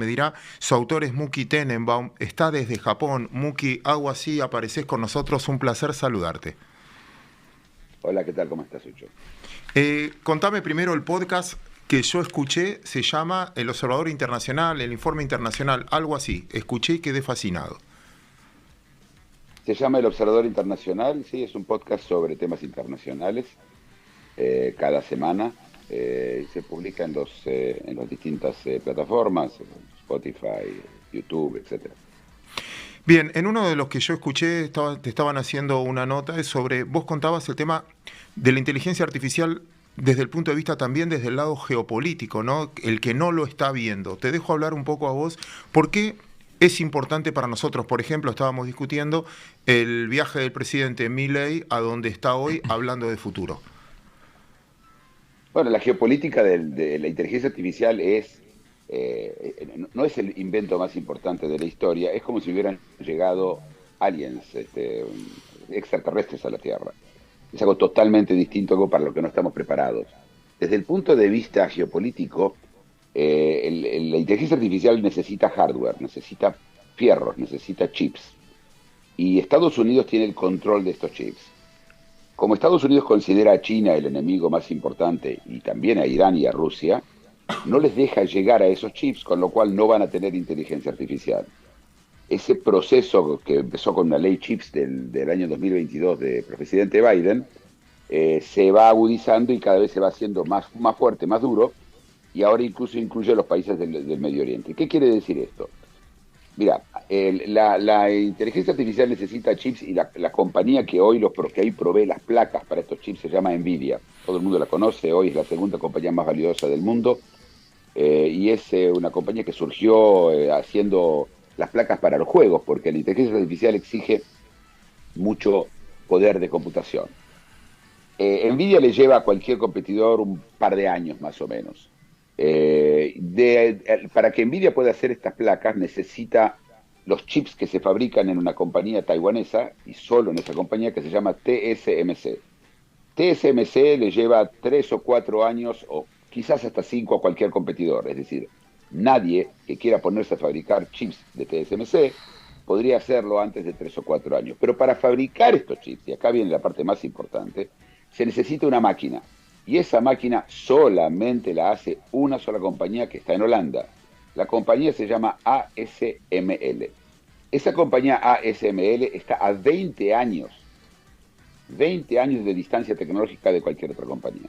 me dirá. Su autor es Muki Tenenbaum, está desde Japón. Muki, hago así, apareces con nosotros, un placer saludarte. Hola, ¿qué tal? ¿Cómo estás, Sucho? Contame primero el podcast que yo escuché, se llama El Observador Internacional, el Informe Internacional, algo así. Escuché y quedé fascinado. Se llama El Observador Internacional, sí, es un podcast sobre temas internacionales, cada semana. Se publica en las distintas plataformas, Spotify, YouTube, etcétera. Bien, en uno de los que yo escuché te estaban haciendo una nota es sobre, vos contabas el tema de la inteligencia artificial desde el punto de vista también desde el lado geopolítico, ¿no? El que no lo está viendo. Te dejo hablar un poco a vos. ¿Por qué es importante para nosotros? Por ejemplo, estábamos discutiendo el viaje del presidente Milei a donde está hoy hablando de futuro. Bueno, la geopolítica de la inteligencia artificial no es el invento más importante de la historia, es como si hubieran llegado aliens, extraterrestres a la Tierra. Es algo totalmente distinto, algo para lo que no estamos preparados. Desde el punto de vista geopolítico, la inteligencia artificial necesita hardware, necesita fierros, necesita chips. Y Estados Unidos tiene el control de estos chips. Como Estados Unidos considera a China el enemigo más importante y también a Irán y a Rusia, no les deja llegar a esos chips, con lo cual no van a tener inteligencia artificial. Ese proceso que empezó con la ley chips del año 2022 del presidente Biden, se va agudizando y cada vez se va haciendo más fuerte, más duro, y ahora incluso incluye a los países del Medio Oriente. ¿Qué quiere decir esto? Mira, la inteligencia artificial necesita chips y la compañía que hoy provee las placas para estos chips se llama Nvidia. Todo el mundo la conoce, hoy es la segunda compañía más valiosa del mundo, y es una compañía que surgió haciendo las placas para los juegos, porque la inteligencia artificial exige mucho poder de computación. Nvidia le lleva a cualquier competidor un par de años más o menos. Para que Nvidia pueda hacer estas placas necesita los chips que se fabrican en una compañía taiwanesa y solo en esa compañía que se llama TSMC. TSMC le lleva 3 o 4 años o quizás hasta 5 a cualquier competidor. Es decir, nadie que quiera ponerse a fabricar chips de TSMC podría hacerlo antes de 3 o 4 años. Pero para fabricar estos chips, y acá viene la parte más importante, se necesita una máquina. Y esa máquina solamente la hace una sola compañía que está en Holanda. La compañía se llama ASML. Esa compañía ASML está a 20 años de distancia tecnológica de cualquier otra compañía.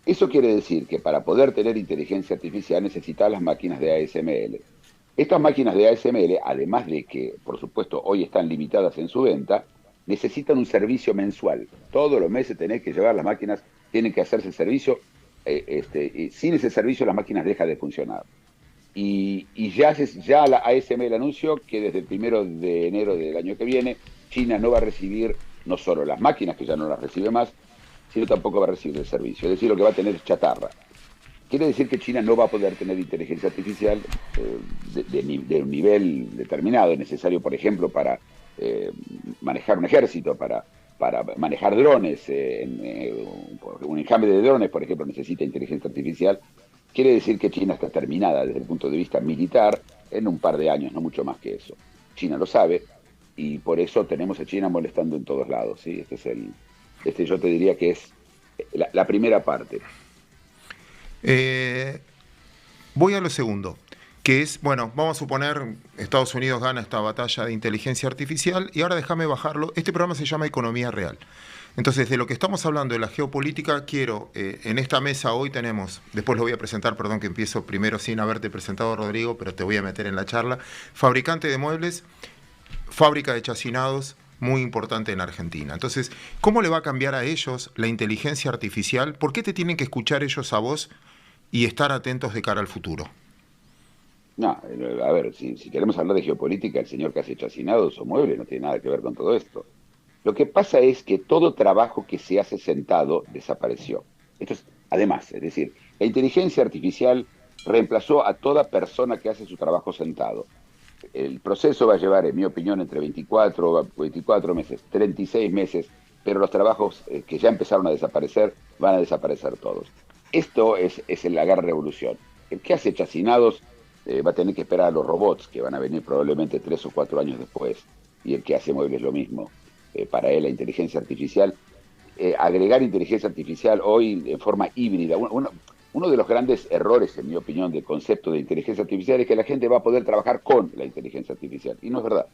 Eso quiere decir que para poder tener inteligencia artificial necesita las máquinas de ASML. Estas máquinas de ASML, además de que, por supuesto, hoy están limitadas en su venta, necesitan un servicio mensual. Todos los meses tenés que llevar las máquinas, tienen que hacerse el servicio. Y sin ese servicio las máquinas dejan de funcionar. Y ya la ASML anunció que desde el 1 de enero del año que viene, China no va a recibir no solo las máquinas, que ya no las recibe más, sino tampoco va a recibir el servicio. Es decir, lo que va a tener es chatarra. Quiere decir que China no va a poder tener inteligencia artificial de un nivel determinado, necesario, por ejemplo, para manejar un ejército, para manejar drones. Un enjambre de drones, por ejemplo, necesita inteligencia artificial. Quiere decir que China está terminada desde el punto de vista militar en un par de años, no mucho más que eso. China lo sabe y por eso tenemos a China molestando en todos lados. ¿Sí? Yo te diría que es la primera parte. Eh, Voy a lo segundo, que es, bueno, vamos a suponer, Estados Unidos gana esta batalla de inteligencia artificial y ahora déjame bajarlo. Este programa se llama Economía Real. Entonces, de lo que estamos hablando de la geopolítica, quiero, en esta mesa hoy tenemos, después lo voy a presentar, perdón que empiezo primero sin haberte presentado, Rodrigo, pero te voy a meter en la charla, fabricante de muebles, fábrica de chacinados, muy importante en Argentina. Entonces, ¿cómo le va a cambiar a ellos la inteligencia artificial? ¿Por qué te tienen que escuchar ellos a vos y estar atentos de cara al futuro? No, a ver, si queremos hablar de geopolítica, el señor que hace chacinados o muebles no tiene nada que ver con todo esto. Lo que pasa es que todo trabajo que se hace sentado desapareció. Esto es, además, es decir, la inteligencia artificial reemplazó a toda persona que hace su trabajo sentado. El proceso va a llevar, en mi opinión, entre 24 meses, 36 meses, pero los trabajos que ya empezaron a desaparecer van a desaparecer todos. Esto es la gran revolución. El que hace chacinados va a tener que esperar a los robots, que van a venir probablemente 3 o 4 años después, y el que hace muebles lo mismo. Para él la inteligencia artificial, agregar inteligencia artificial hoy en forma híbrida, uno de los grandes errores, en mi opinión, del concepto de inteligencia artificial es que la gente va a poder trabajar con la inteligencia artificial, y no es verdad.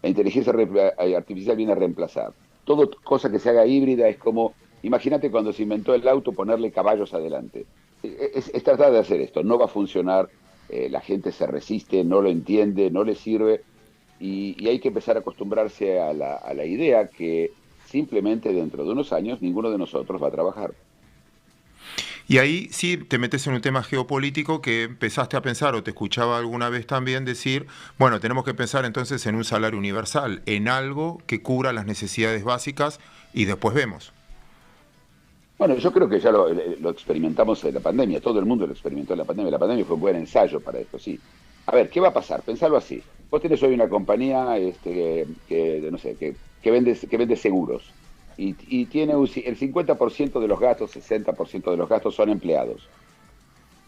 La inteligencia artificial viene a reemplazar. Todo cosa que se haga híbrida es como, imagínate cuando se inventó el auto, ponerle caballos adelante. Es tratar de hacer esto, no va a funcionar, la gente se resiste, no lo entiende, no le sirve, y hay que empezar a acostumbrarse a la idea que simplemente dentro de unos años ninguno de nosotros va a trabajar. Y ahí sí te metes en un tema geopolítico que empezaste a pensar, o te escuchaba alguna vez también decir, bueno, tenemos que pensar entonces en un salario universal, en algo que cubra las necesidades básicas y después vemos. Bueno, yo creo que ya lo experimentamos en la pandemia, todo el mundo lo experimentó en la pandemia fue un buen ensayo para esto, sí. A ver, ¿qué va a pasar? Pensalo así. Vos tenés hoy una compañía no sé, que vende seguros y tiene el 50% de los gastos, 60% de los gastos son empleados.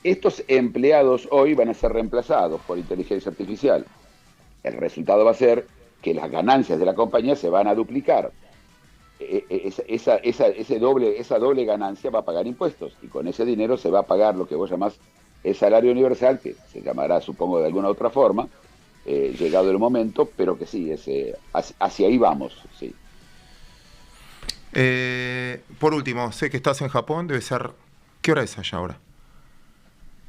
Estos empleados hoy van a ser reemplazados por inteligencia artificial. El resultado va a ser que las ganancias de la compañía se van a duplicar. Esa doble ganancia va a pagar impuestos y con ese dinero se va a pagar lo que vos llamás el salario universal, que se llamará, supongo, de alguna otra forma, llegado el momento, pero que sí, hacia ahí vamos, sí. Por último, sé que estás en Japón, debe ser... ¿Qué hora es allá ahora?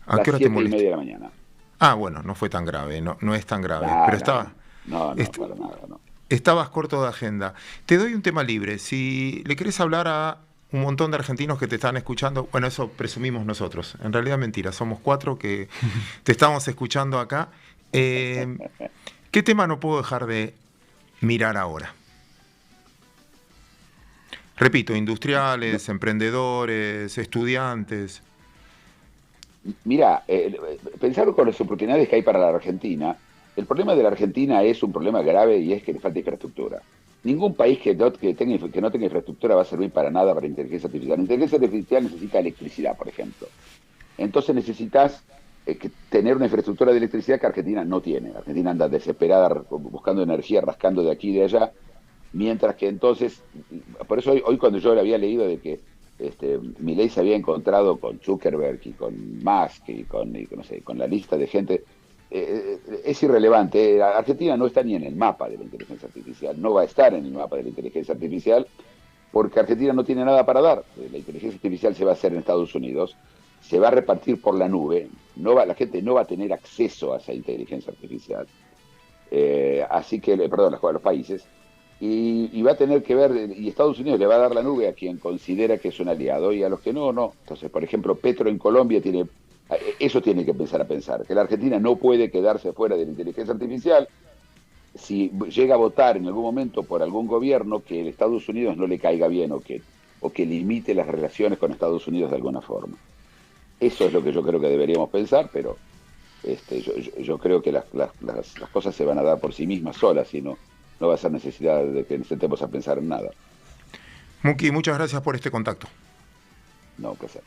¿A Las qué hora te 7:30 molesta? de la mañana. Ah, bueno, no fue tan grave, no, no es tan grave, No, pero no, estaba... no, no, est- para nada, no. Estabas corto de agenda. Te doy un tema libre. Si le querés hablar a un montón de argentinos que te están escuchando, bueno, eso presumimos nosotros. En realidad mentira, somos 4 que te estamos escuchando acá. Eh, ¿Qué tema no puedo dejar de mirar ahora? Repito, No, industriales, emprendedores, estudiantes. mira, pensar con las oportunidades que hay para la Argentina, el problema de la Argentina es un problema grave y es que le falta infraestructura. Ningún país que no tenga infraestructura va a servir para nada para inteligencia artificial. La inteligencia artificial necesita electricidad, por ejemplo. Entonces necesitas tener una infraestructura de electricidad que Argentina no tiene. Argentina anda desesperada buscando energía, rascando de aquí y de allá, mientras que entonces, por eso hoy cuando yo le había leído de que Milei se había encontrado con Zuckerberg y con Musk no sé, con la lista de gente, es irrelevante. Argentina no está ni en el mapa de la inteligencia artificial, no va a estar en el mapa de la inteligencia artificial porque Argentina no tiene nada para dar. La inteligencia artificial se va a hacer en Estados Unidos, se va a repartir por la nube, la gente no va a tener acceso a esa inteligencia artificial. Así que, perdón, a los países, y va a tener que ver, y Estados Unidos le va a dar la nube a quien considera que es un aliado, y a los que no, no. Entonces, por ejemplo, Petro en Colombia eso tiene que empezar a pensar, que la Argentina no puede quedarse fuera de la inteligencia artificial si llega a votar en algún momento por algún gobierno que el Estados Unidos no le caiga bien o que limite las relaciones con Estados Unidos de alguna forma. Eso es lo que yo creo que deberíamos pensar, pero yo creo que las cosas se van a dar por sí mismas solas y no va a ser necesidad de que necesitemos a pensar en nada. Muki, muchas gracias por este contacto. No, que sea.